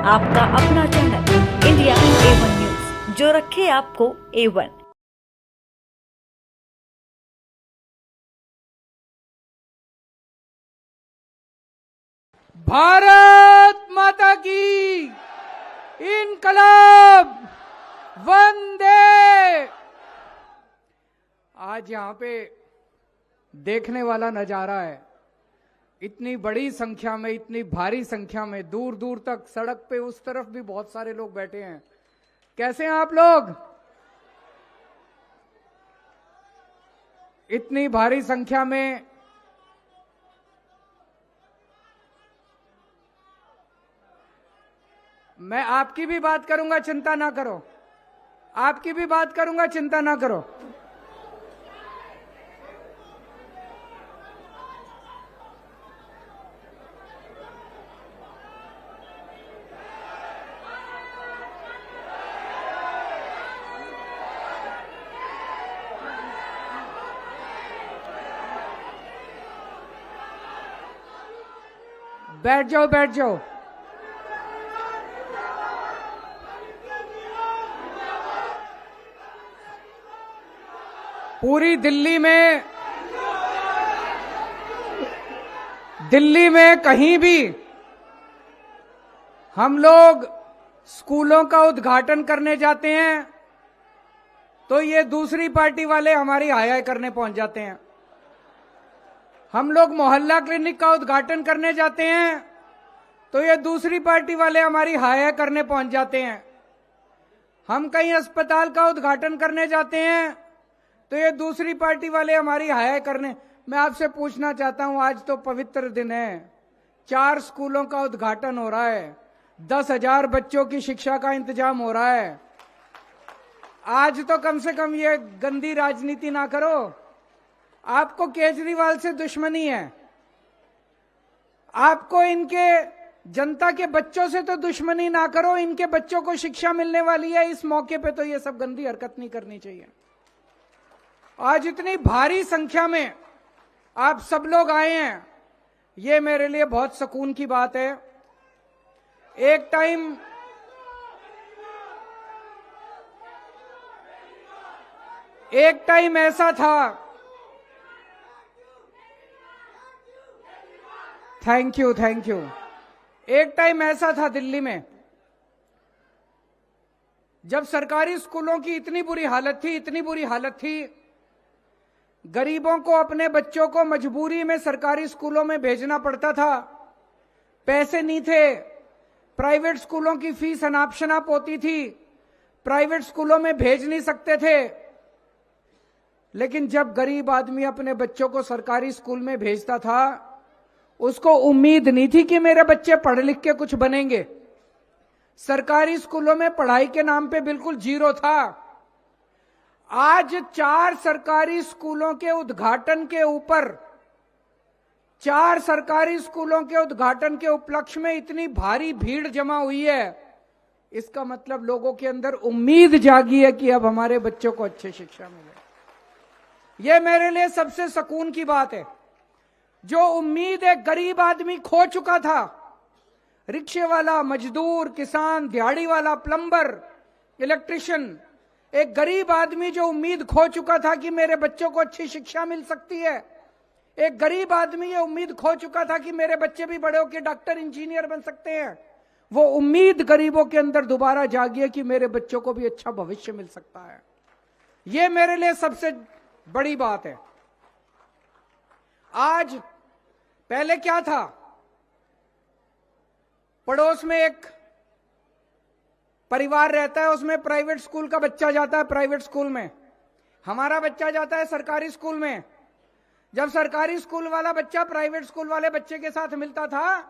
आपका अपना channel India A1 news, जो रखे आपको A1। भारत माता की इनकलाब वंदे। आज यहाँ पे देखने वाला नजारा है, इतनी बड़ी संख्या में, इतनी भारी संख्या में, दूर दूर तक सड़क पे उस तरफ भी बहुत सारे लोग बैठे हैं। कैसे हैं आप लोग? इतनी भारी संख्या में मैं आपकी भी बात करूंगा, चिंता ना करो। आपकी भी बात करूंगा, चिंता ना करो। बैठ जाओ, बैठ जाओ। पूरी दिल्ली में कहीं भी हम लोग स्कूलों का उद्घाटन करने जाते हैं तो ये दूसरी पार्टी वाले हमारी हाय करने पहुंच जाते हैं। हम लोग मोहल्ला क्लिनिक का उद्घाटन करने जाते हैं तो ये दूसरी पार्टी वाले हमारी हाय करने पहुंच जाते हैं। हम कहीं अस्पताल का उद्घाटन करने जाते हैं तो ये दूसरी पार्टी वाले हमारी हाय करने। मैं आपसे पूछना चाहता हूं, आज तो पवित्र दिन है, 4 स्कूलों का उद्घाटन हो रहा है, 10,000 बच्चों की शिक्षा का इंतजाम हो रहा है। आज तो कम से कम ये गंदी राजनीति ना करो। आपको केजरीवाल से दुश्मनी है, आपको इनके जनता के बच्चों से तो दुश्मनी ना करो। इनके बच्चों को शिक्षा मिलने वाली है, इस मौके पे तो ये सब गंदी हरकत नहीं करनी चाहिए। आज इतनी भारी संख्या में आप सब लोग आए हैं, ये मेरे लिए बहुत सुकून की बात है। एक टाइम ऐसा था, थैंक यू। एक टाइम ऐसा था दिल्ली में जब सरकारी स्कूलों की इतनी बुरी हालत थी, गरीबों को अपने बच्चों को मजबूरी में सरकारी स्कूलों में भेजना पड़ता था। पैसे नहीं थे, प्राइवेट स्कूलों की फीस अनाप शनाप होती थी, प्राइवेट स्कूलों में भेज नहीं सकते थे। लेकिन जब गरीब आदमी अपने बच्चों को सरकारी स्कूल में भेजता था, उसको उम्मीद नहीं थी कि मेरे बच्चे पढ़ लिख के कुछ बनेंगे। सरकारी स्कूलों में पढ़ाई के नाम पे बिल्कुल जीरो था। आज 4 सरकारी स्कूलों के उद्घाटन के ऊपर, 4 सरकारी स्कूलों के उद्घाटन के उपलक्ष्य में इतनी भारी भीड़ जमा हुई है। इसका मतलब लोगों के अंदर उम्मीद जागी है कि अब हमारे बच्चों को अच्छी शिक्षा मिले। यह मेरे लिए सबसे सुकून की बात है। जो उम्मीद एक गरीब आदमी खो चुका था, रिक्शे वाला, मजदूर, किसान, दिहाड़ी वाला, प्लम्बर, इलेक्ट्रिशियन, एक गरीब आदमी जो उम्मीद खो चुका था कि मेरे बच्चों को अच्छी शिक्षा मिल सकती है, एक गरीब आदमी ये उम्मीद खो चुका था कि मेरे बच्चे भी बड़े होकर डॉक्टर, इंजीनियर बन सकते हैं, वो उम्मीद गरीबों के अंदर दोबारा जागी है कि मेरे बच्चों को भी अच्छा भविष्य मिल सकता है। ये मेरे लिए सबसे बड़ी बात है। आज पहले क्या था, पड़ोस में एक परिवार रहता है, उसमें प्राइवेट स्कूल का बच्चा जाता है, प्राइवेट स्कूल में हमारा बच्चा जाता है सरकारी स्कूल में। जब सरकारी स्कूल वाला बच्चा प्राइवेट स्कूल वाले बच्चे के साथ मिलता था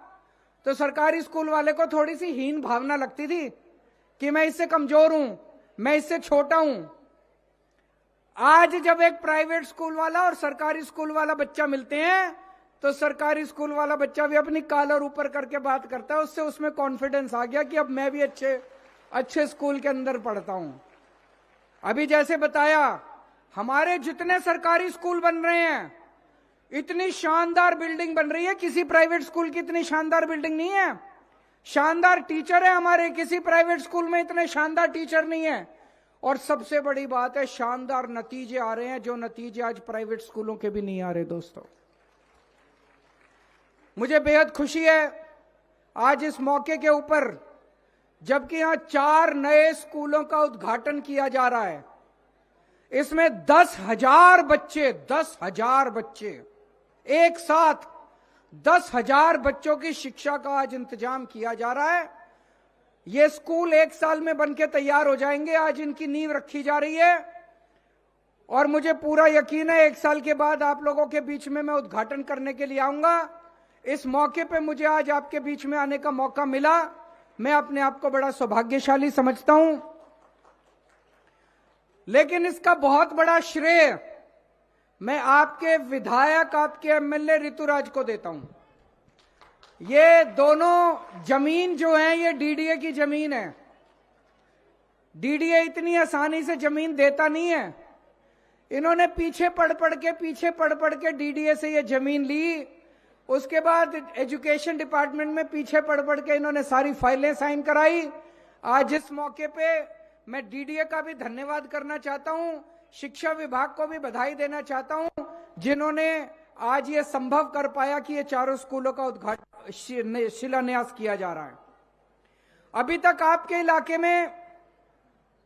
तो सरकारी स्कूल वाले को थोड़ी सी हीन भावना लगती थी कि मैं इससे कमजोर हूं, मैं इससे छोटा हूं। आज जब एक प्राइवेट स्कूल वाला और सरकारी स्कूल वाला बच्चा मिलते हैं तो सरकारी स्कूल वाला बच्चा भी अपनी कॉलर ऊपर करके बात करता है, उससे उसमें कॉन्फिडेंस आ गया कि अब मैं भी अच्छे स्कूल के अंदर पढ़ता हूं। अभी जैसे बताया, हमारे जितने सरकारी स्कूल बन रहे हैं, इतनी शानदार बिल्डिंग बन रही है, किसी प्राइवेट स्कूल की इतनी शानदार बिल्डिंग नहीं है। शानदार टीचर है हमारे, किसी प्राइवेट स्कूल में इतने शानदार टीचर नहीं है। और सबसे बड़ी बात है, शानदार नतीजे आ रहे हैं, जो नतीजे आज प्राइवेट स्कूलों के भी नहीं आ रहे। दोस्तों, मुझे बेहद खुशी है आज इस मौके के ऊपर, जबकि यहां 4 नए स्कूलों का उद्घाटन किया जा रहा है। इसमें 10,000 बच्चे, 10,000 बच्चे एक साथ, 10,000 बच्चों की शिक्षा का आज इंतजाम किया जा रहा है। ये स्कूल 1 साल में बनके तैयार हो जाएंगे। आज इनकी नींव रखी जा रही है और मुझे पूरा यकीन है 1 साल के बाद आप लोगों के बीच में मैं उद्घाटन करने के लिए आऊंगा। इस मौके पे मुझे आज आपके बीच में आने का मौका मिला, मैं अपने आप को बड़ा सौभाग्यशाली समझता हूं। लेकिन इसका बहुत बड़ा श्रेय मैं आपके विधायक, आपके एमएलए ऋतुराज को देता हूं। ये दोनों जमीन जो है ये डीडीए की जमीन है। डीडीए इतनी आसानी से जमीन देता नहीं है। इन्होंने पीछे पढ़ पढ़ के डीडीए से ये जमीन ली। उसके बाद एजुकेशन डिपार्टमेंट में पीछे पढ़ के इन्होंने सारी फाइलें साइन कराई। आज इस मौके पे मैं डीडीए का भी धन्यवाद करना चाहता हूं, शिक्षा विभाग को भी बधाई देना चाहता हूं, जिन्होंने आज ये संभव कर पाया कि ये चारों स्कूलों का उद्घाटन, शिलान्यास किया जा रहा है। अभी तक आपके इलाके में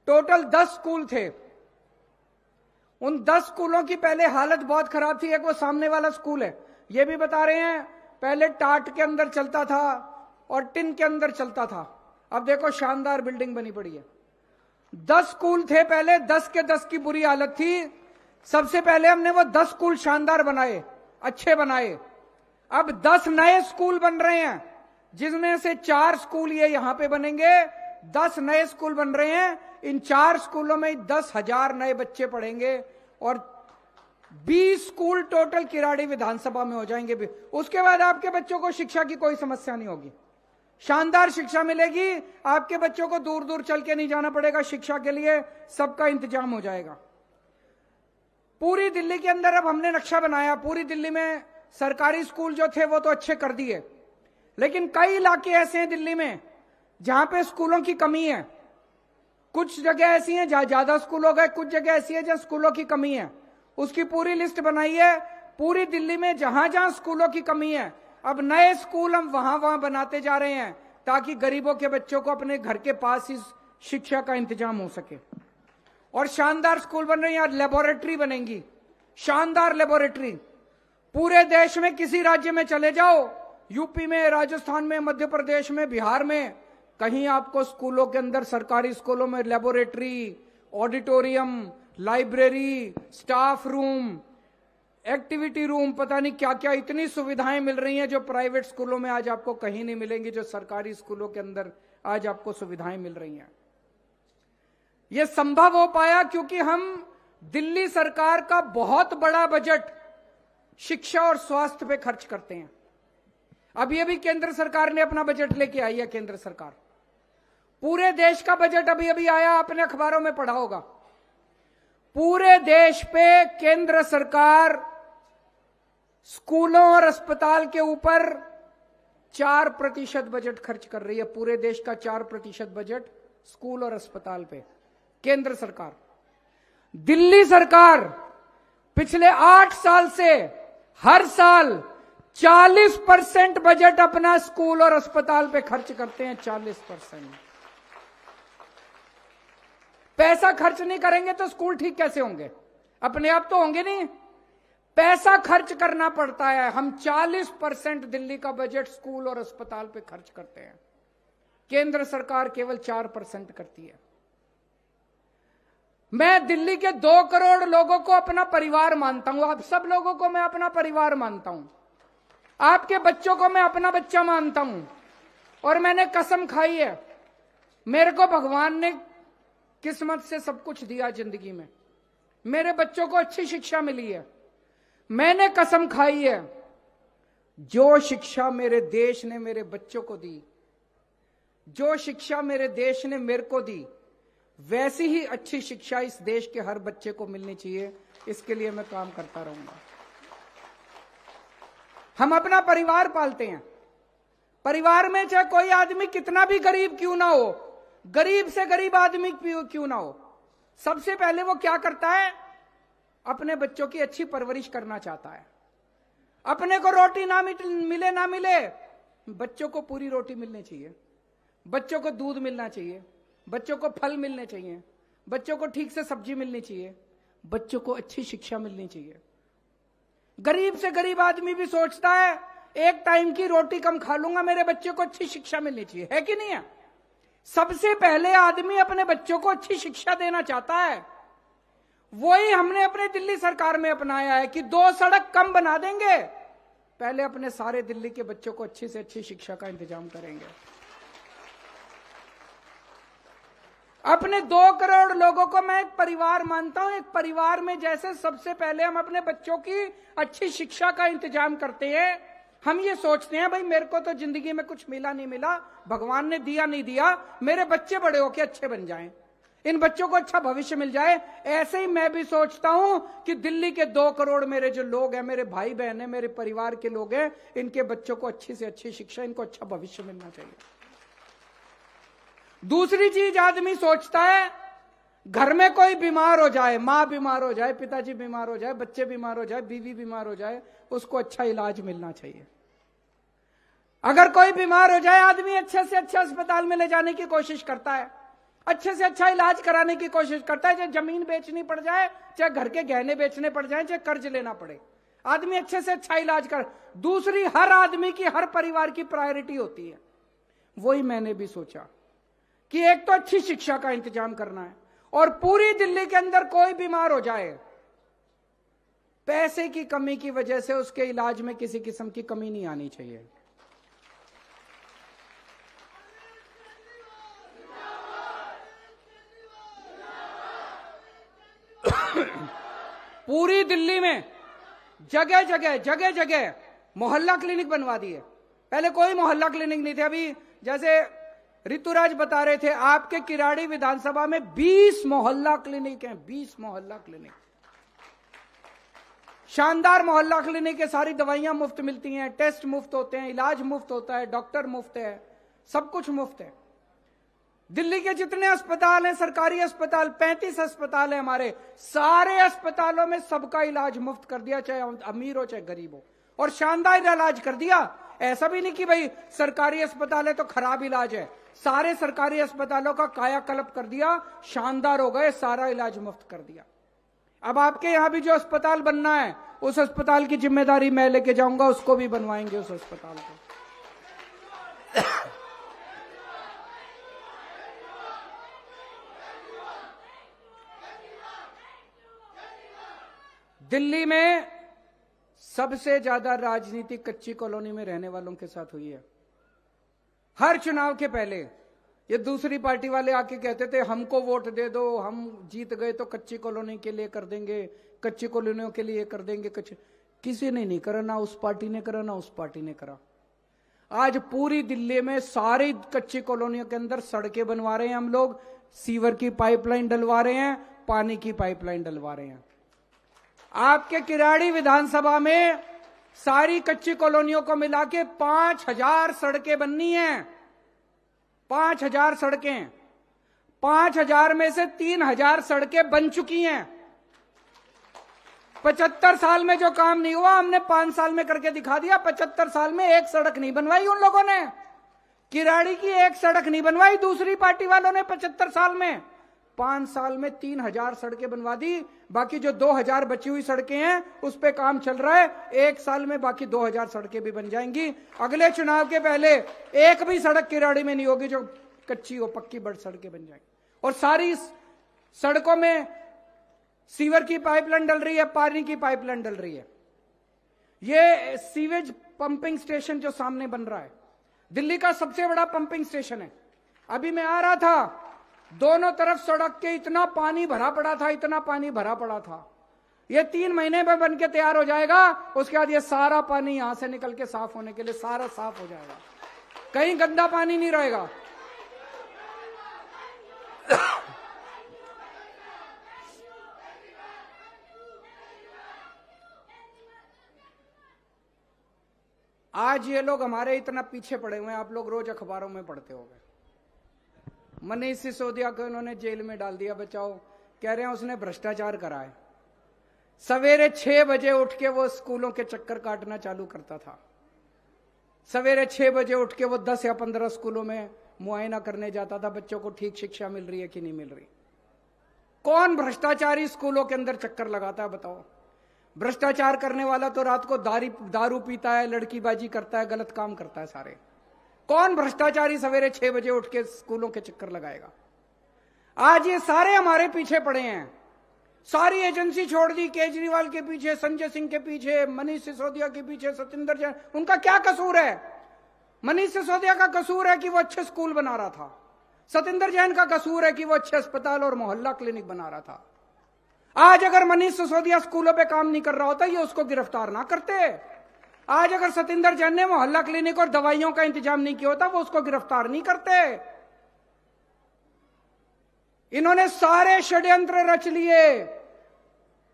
टोटल 10 स्कूल थे। उन 10 स्कूलों की पहले हालत बहुत खराब थी। एक वो सामने वाला स्कूल है, ये भी बता रहे हैं, पहले टाट के अंदर चलता था और टिन के अंदर चलता था। अब देखो शानदार बिल्डिंग बनी पड़ी है। 10 स्कूल थे पहले, 10 के 10 की बुरी हालत थी। सबसे पहले हमने वो 10 स्कूल शानदार बनाए, अच्छे बनाए। अब 10 नए स्कूल बन रहे हैं, जिसमें से 4 स्कूल ये यहां पे बनेंगे। 10 नए स्कूल बन रहे हैं। इन 4 स्कूलों में 10,000 नए बच्चे पढ़ेंगे और 20 स्कूल टोटल किराड़ी विधानसभा में हो जाएंगे। उसके बाद आपके बच्चों को शिक्षा की कोई समस्या नहीं होगी, शानदार शिक्षा मिलेगी। आपके बच्चों को दूर दूर चल के नहीं जाना पड़ेगा शिक्षा के लिए, सबका इंतजाम हो जाएगा। पूरी दिल्ली के अंदर अब हमने नक्शा बनाया। पूरी दिल्ली में सरकारी स्कूल जो थे वो तो अच्छे कर दिए, लेकिन कई इलाके ऐसे हैं दिल्ली में जहां पे स्कूलों की कमी है। कुछ जगह ऐसी हैं जहां ज्यादा स्कूल हो गए, कुछ जगह ऐसी है जहां स्कूलों की कमी है। उसकी पूरी लिस्ट बनाई है। पूरी दिल्ली में जहां जहां स्कूलों की कमी है, अब नए स्कूल हम वहां बनाते जा रहे हैं, ताकि गरीबों के बच्चों को अपने घर के पास ही शिक्षा का इंतजाम हो सके। और शानदार स्कूल बन रहे हैं। यार लेबोरेटरी बनेंगी, शानदार लेबोरेटरी। पूरे देश में किसी राज्य में चले जाओ, यूपी में, राजस्थान में, मध्य प्रदेश में, बिहार में, कहीं आपको स्कूलों के अंदर, सरकारी स्कूलों में laboratory, auditorium, library, staff room, activity room, पता नहीं क्या क्या इतनी सुविधाएं मिल रही हैं जो प्राइवेट स्कूलों में आज आपको कहीं नहीं मिलेंगी, जो सरकारी स्कूलों के अंदर आज आपको सुविधाएं मिल रही हैं। यह संभव हो पाया क्योंकि हम दिल्ली सरकार का बहुत बड़ा बजट शिक्षा और स्वास्थ्य पे खर्च करते हैं। अभी अभी केंद्र सरकार ने अपना बजट लेके आई है। केंद्र सरकार, पूरे देश का बजट अभी अभी आया, आपने अखबारों में पढ़ा होगा। पूरे देश पे केंद्र सरकार स्कूलों और अस्पताल के ऊपर 4% बजट खर्च कर रही है। पूरे देश का 4% बजट स्कूल और अस्पताल पे केंद्र सरकार। दिल्ली सरकार पिछले 8 साल से हर साल 40% बजट अपना स्कूल और अस्पताल पे खर्च करते हैं। 40%। पैसा खर्च नहीं करेंगे तो स्कूल ठीक कैसे होंगे? अपने आप तो होंगे नहीं, पैसा खर्च करना पड़ता है। हम 40% दिल्ली का बजट स्कूल और अस्पताल पे खर्च करते हैं। केंद्र सरकार केवल 4% करती है। मैं दिल्ली के 2 करोड़ लोगों को अपना परिवार मानता हूं। आप सब लोगों को मैं अपना परिवार मानता हूं। आपके बच्चों को मैं अपना बच्चा मानता हूं। और मैंने कसम खाई है, मेरे को भगवान ने किस्मत से सब कुछ दिया जिंदगी में। मेरे बच्चों को अच्छी शिक्षा मिली है। मैंने कसम खाई है, जो शिक्षा मेरे देश ने मेरे बच्चों को दी, जो शिक्षा मेरे देश ने मेरे को दी, वैसी ही अच्छी शिक्षा इस देश के हर बच्चे को मिलनी चाहिए। इसके लिए मैं काम करता रहूंगा। हम अपना परिवार पालते हैं। परिवार में चाहे कोई आदमी कितना भी गरीब क्यों ना हो, गरीब से गरीब आदमी क्यों ना हो, सबसे पहले वो क्या करता है? अपने बच्चों की अच्छी परवरिश करना चाहता है। अपने को रोटी ना मिले ना मिले, बच्चों को पूरी रोटी मिलनी चाहिए, बच्चों को दूध मिलना चाहिए, बच्चों को फल मिलने चाहिए, बच्चों को ठीक से सब्जी मिलनी चाहिए, बच्चों को अच्छी शिक्षा मिलनी चाहिए। गरीब से गरीब आदमी भी सोचता है एक टाइम की रोटी कम खा लूंगा, मेरे बच्चे को अच्छी शिक्षा मिलनी चाहिए, है कि नहीं है? सबसे पहले आदमी अपने बच्चों को अच्छी शिक्षा देना चाहता है। वही हमने अपने दिल्ली सरकार में अपनाया है कि 2 सड़क कम बना देंगे, पहले अपने सारे दिल्ली के बच्चों को अच्छी से अच्छी शिक्षा का इंतजाम करेंगे। अपने 2 करोड़ लोगों को मैं एक परिवार मानता हूं। एक परिवार में जैसे सबसे पहले हम अपने बच्चों की अच्छी शिक्षा का इंतजाम करते हैं, हम ये सोचते हैं भाई मेरे को तो जिंदगी में कुछ मिला नहीं मिला, भगवान ने दिया नहीं दिया, मेरे बच्चे बड़े होके अच्छे बन जाएं, इन बच्चों को अच्छा भविष्य मिल जाए। ऐसे ही मैं भी सोचता हूं कि दिल्ली के 2 करोड़ मेरे जो लोग हैं, मेरे भाई बहन हैं, मेरे परिवार के लोग हैं, इनके बच्चों को अच्छी से अच्छी शिक्षा, इनको अच्छा भविष्य मिलना चाहिए। दूसरी चीज आदमी सोचता है, घर में कोई बीमार हो जाए, मां बीमार हो जाए, पिताजी बीमार हो जाए, बच्चे बीमार हो जाए, बीवी बीमार हो जाए, उसको अच्छा इलाज मिलना चाहिए। अगर कोई बीमार हो जाए, आदमी अच्छे से अच्छे अस्पताल में ले जाने की कोशिश करता है, अच्छे से अच्छा इलाज कराने की कोशिश करता है, चाहे जमीन बेचनी पड़ जाए, चाहे घर के गहने बेचने पड़ जाए, चाहे कर्ज लेना पड़े, आदमी अच्छे से अच्छा इलाज कर। दूसरी हर आदमी की, हर परिवार की प्रायोरिटी होती है। वही मैंने भी सोचा कि एक तो अच्छी शिक्षा का इंतजाम करना है, और पूरी दिल्ली के अंदर कोई बीमार हो जाए, पैसे की कमी की वजह से उसके इलाज में किसी किस्म की कमी नहीं आनी चाहिए। पूरी दिल्ली में जगह जगह मोहल्ला क्लिनिक बनवा दिए। पहले कोई मोहल्ला क्लिनिक नहीं थे। अभी जैसे ऋतुराज बता रहे थे, आपके किराड़ी विधानसभा में 20 मोहल्ला क्लिनिक हैं, 20 मोहल्ला क्लिनिक, शानदार मोहल्ला क्लिनिक है। सारी दवाइयां मुफ्त मिलती हैं, टेस्ट मुफ्त होते हैं, इलाज मुफ्त होता है, डॉक्टर मुफ्त है, सब कुछ मुफ्त है। दिल्ली के जितने अस्पताल हैं, सरकारी अस्पताल, 35 अस्पताल हैं हमारे, सारे अस्पतालों में सबका इलाज मुफ्त कर दिया, चाहे अमीर हो चाहे गरीब हो, और शानदार इलाज कर दिया। ऐसा भी नहीं कि भाई सरकारी अस्पताल है तो खराब इलाज है, सारे सरकारी अस्पतालों का कायाकल्प कर दिया, शानदार हो गए, सारा इलाज मुफ्त कर दिया। अब आपके यहां भी जो अस्पताल बनना है, उस अस्पताल की जिम्मेदारी मैं लेके जाऊंगा, उसको भी बनवाएंगे उस अस्पताल को। दिल्ली में सबसे ज्यादा राजनीति कच्ची कॉलोनी में रहने वालों के साथ हुई है। हर चुनाव के पहले ये दूसरी पार्टी वाले आके कहते थे हमको वोट दे दो, हम जीत गए तो कच्ची कॉलोनी के लिए कर देंगे, कच्ची कॉलोनियों के लिए कर देंगे। किसी ने नहीं करा, ना उस पार्टी ने करा ना उस पार्टी ने करा। आज पूरी दिल्ली में सारी कच्ची कॉलोनियों के अंदर सड़कें बनवा रहे हैं हम लोग, सीवर की पाइपलाइन डलवा रहे हैं, पानी की पाइपलाइन डलवा रहे हैं। आपके किराड़ी विधानसभा में सारी कच्ची कॉलोनियों को मिला के 5000 सड़कें बननी हैं, 5000 सड़कें। 5000 में से 3000 सड़कें बन चुकी हैं। 75 साल में जो काम नहीं हुआ, हमने 5 साल में करके दिखा दिया। 75 साल में एक सड़क नहीं बनवाई उन लोगों ने, किराड़ी की एक सड़क नहीं बनवाई दूसरी पार्टी वालों ने 75 साल में। 5 साल में 3000 सड़कें बनवा दी, बाकी जो 2000 बची हुई सड़कें हैं उस पे काम चल रहा है। 1 साल में बाकी 2000 सड़कें भी बन जाएंगी। अगले चुनाव के पहले एक भी सड़क किराड़ी में नहीं होगी जो कच्ची हो, पक्की बड़ सड़कें बन जाएंगी। और सारी सड़कों में सीवर की पाइपलाइन डल रही है, पानी की पाइपलाइन डल रही है। ये सीवेज पंपिंग स्टेशन जो सामने बन रहा है, दिल्ली का सबसे बड़ा पंपिंग स्टेशन है। अभी मैं आ रहा था, दोनों तरफ सड़क के इतना पानी भरा पड़ा था, इतना पानी भरा पड़ा था। ये 3 महीने में बन के तैयार हो जाएगा। उसके बाद ये सारा पानी यहां से निकल के साफ होने के लिए सारा साफ हो जाएगा, कहीं गंदा पानी नहीं रहेगा। आज ये लोग हमारे इतना पीछे पड़े हुए हैं, आप लोग रोज अखबारों में पढ़ते होंगे। मनीष सिसोदिया को उन्होंने जेल में डाल दिया, बचाओ, कह रहे हैं उसने भ्रष्टाचार करा है। सवेरे 6 बजे उठ के वो स्कूलों के चक्कर काटना चालू करता था। सवेरे 6 बजे उठ के वो 10 या 15 स्कूलों में मुआयना करने जाता था, बच्चों को ठीक शिक्षा मिल रही है कि नहीं मिल रही। कौन भ्रष्टाचारी स्कूलों के अंदर चक्कर लगाता है बताओ? भ्रष्टाचार करने वाला तो रात को दारू पीता है, लड़कीबाजी करता है, गलत काम करता है सारे। कौन भ्रष्टाचारी सवेरे 6 बजे उठ के स्कूलों के चक्कर लगाएगा? आज ये सारे हमारे पीछे पड़े हैं। सारी एजेंसी छोड़ दी, केजरीवाल के पीछे, संजय सिंह के पीछे, मनीष सिसोदिया के पीछे, सतिंदर जैन। उनका क्या कसूर है? मनीष सिसोदिया का कसूर है कि वो अच्छे स्कूल बना रहा था। सतिंदर जैन का कसूर है कि वो अच्छे अस्पताल और मोहल्ला क्लिनिक बना रहा था। आज अगर मनीष सिसोदिया स्कूलों पे काम नहीं कर रहा होता, ये उसको गिरफ्तार ना करते। आज अगर सतिंदर जैन ने मोहल्ला क्लिनिक और दवाइयों का इंतजाम नहीं किया होता, वो उसको गिरफ्तार नहीं करते। इन्होंने सारे षड्यंत्र रच लिए,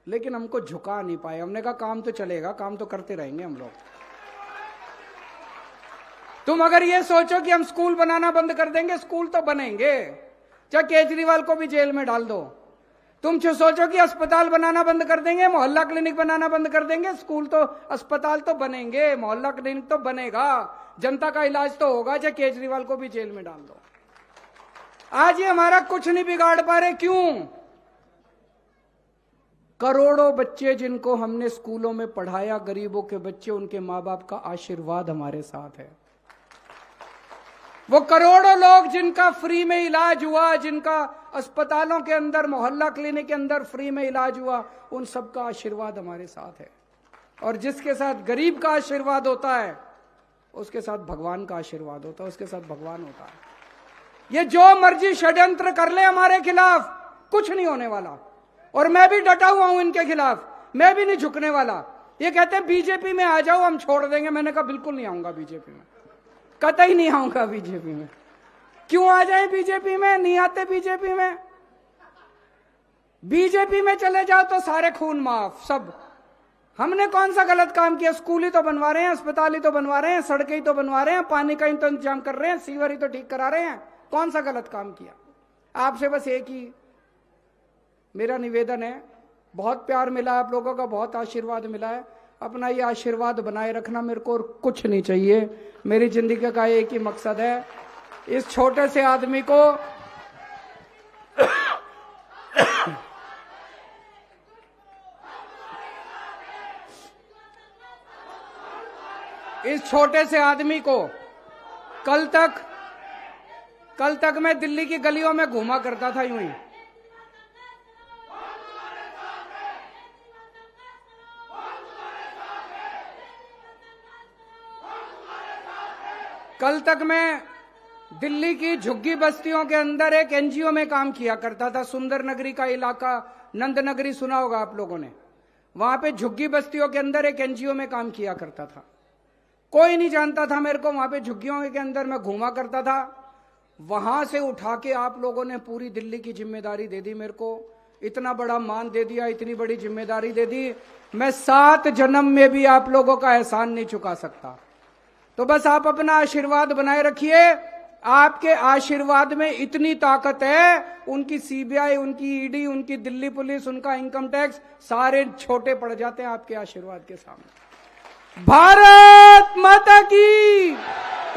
लेकिन हमको झुका नहीं पाए। हमने कहा काम तो चलेगा, काम तो करते रहेंगे हम लोग। तुम अगर ये सोचो कि हम स्कूल बनाना बंद कर देंगे, स्कूल तो बनेंगे, चाहे केजरीवाल को भी जेल में डाल दो। तुम जो सोचो कि अस्पताल बनाना बंद कर देंगे, मोहल्ला क्लिनिक बनाना बंद कर देंगे, स्कूल तो, अस्पताल तो बनेंगे, मोहल्ला क्लिनिक तो बनेगा, जनता का इलाज तो होगा, चाहे केजरीवाल को भी जेल में डाल दो। आज ये हमारा कुछ नहीं बिगाड़ पा रहे। क्यों? करोड़ों बच्चे जिनको हमने स्कूलों में पढ़ाया, गरीबों के बच्चे, उनके मां बाप का आशीर्वाद हमारे साथ है। वो करोड़ों लोग जिनका फ्री में इलाज हुआ, जिनका अस्पतालों के अंदर, मोहल्ला क्लिनिक के अंदर फ्री में इलाज हुआ, उन सबका आशीर्वाद हमारे साथ है। और जिसके साथ गरीब का आशीर्वाद होता है, उसके साथ भगवान का आशीर्वाद होता है, उसके साथ भगवान होता है। ये जो मर्जी षड्यंत्र कर ले हमारे खिलाफ, कुछ नहीं होने वाला। और मैं भी डटा हुआ हूं इनके खिलाफ, मैं भी नहीं झुकने वाला। ये कहते हैं बीजेपी में आ जाओ, हम छोड़ देंगे। मैंने कहा बिल्कुल नहीं आऊंगा बीजेपी में, कतई नहीं आऊंगा बीजेपी में। क्यों आ जाए बीजेपी में? नहीं आते बीजेपी में। बीजेपी में चले जाओ तो सारे खून माफ, सब। हमने कौन सा गलत काम किया? स्कूल ही तो बनवा रहे हैं, अस्पताल ही तो बनवा रहे हैं, सड़कें ही तो बनवा रहे हैं, पानी का ही तो इंतजाम कर रहे हैं, सीवर ही तो ठीक करा रहे हैं। कौन सा गलत काम किया? आपसे बस एक ही मेरा निवेदन है, बहुत प्यार मिला है आप लोगों का, बहुत आशीर्वाद मिला है, अपना ये आशीर्वाद बनाए रखना। मेरे को और कुछ नहीं चाहिए। मेरी जिंदगी का एक ही मकसद है, इस छोटे से आदमी को इस छोटे से आदमी को कल तक मैं दिल्ली की गलियों में घूमा करता था यूं ही। कल तक मैं दिल्ली की झुग्गी बस्तियों के अंदर एक एनजीओ में काम किया करता था। सुंदर नगरी का इलाका, नंद नगरी सुना होगा आप लोगों ने। वहां पे झुग्गी बस्तियों के अंदर एक एनजीओ में काम किया करता था। कोई नहीं जानता था मेरे को। वहां पे झुग्गियों के अंदर मैं घूमा करता था। वहां से उठा के आप लोगों ने पूरी दिल्ली की जिम्मेदारी दे दी मेरे को। इतना बड़ा मान दे दिया, इतनी बड़ी जिम्मेदारी दे दी। मैं 7 जन्म में भी आप लोगों का एहसान नहीं चुका सकता। तो बस आप अपना आशीर्वाद बनाए रखिए। आपके आशीर्वाद में इतनी ताकत है, उनकी सीबीआई, उनकी ईडी, उनकी दिल्ली पुलिस, उनका इनकम टैक्स, सारे छोटे पड़ जाते हैं आपके आशीर्वाद के सामने। भारत माता की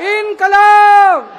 इनकलाब।